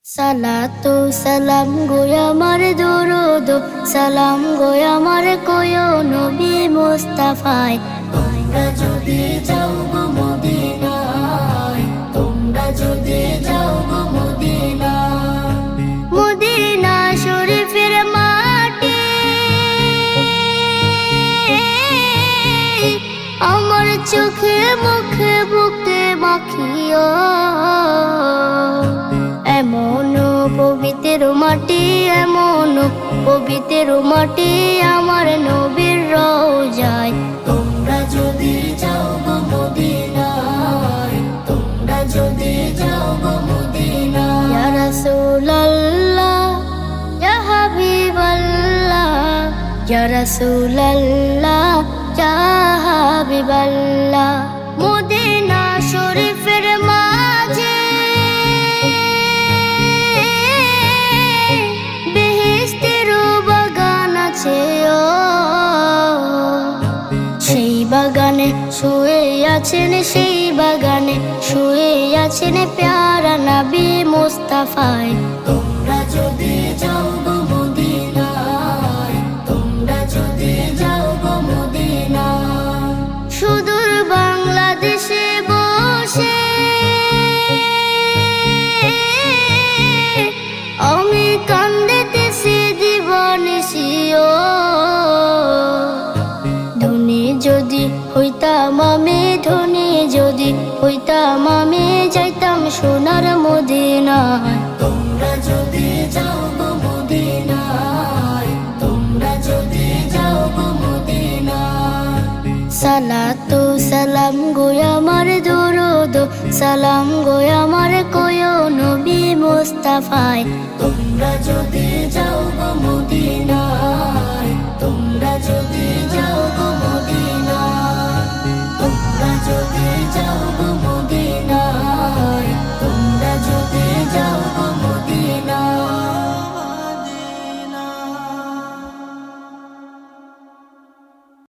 সালাতু সালাম গো আমার দরুদ সালাম গো আমার কোয় নবী মুস্তাফায়। তোমরা যদি যাও গো মদিনায়, তোমরা যদি যাও গো মদিনায়, মদিনা শরীফের মাটি আমার চোখে মুখে বুকে মাখিও। এমন পবিত্র মাটি, এমন পবিত্র মাটি আমার নবীর রওজায়। তোমরা যদি যাও গো মদিনায়, তোমরা যদি যাও গো মদিনায়। ইয়া রাসূলুল্লাহ ইয়া হাবিবাল্লাহ, ইয়া রাসূলুল্লাহ ইয়া হাবিবাল্লাহ। মদিনা শরীফের মাঝে সেই বাগানে শুয়ে আছেন, সেই বাগানে শুয়ে আছেন প্যারা নবী মুস্তাফায়। তোমরা যদি যাও গো মদিনায়, তোমরা যদি যাও গো মদিনায়। সুদূর বাংলাদেশে বসে আমি কান্দিতেছি দিবানিশিও। যদি হইতাম আমি ধনী, যদি হইতাম আমি যাইতাম সোনার মদিনায়। তোমরা যদি যাও গো মদিনায়, তোমরা যদি যাও গো মদিনায়। সালাতু সালাম গো আমার দরুদ সালাম গো আমার কোয় নবী মুস্তাফায়। তোমরা যদি যাও গো মদিনায়, তোমরা যদি যাও গো মদিনায়, তোমরা যদি যাও গো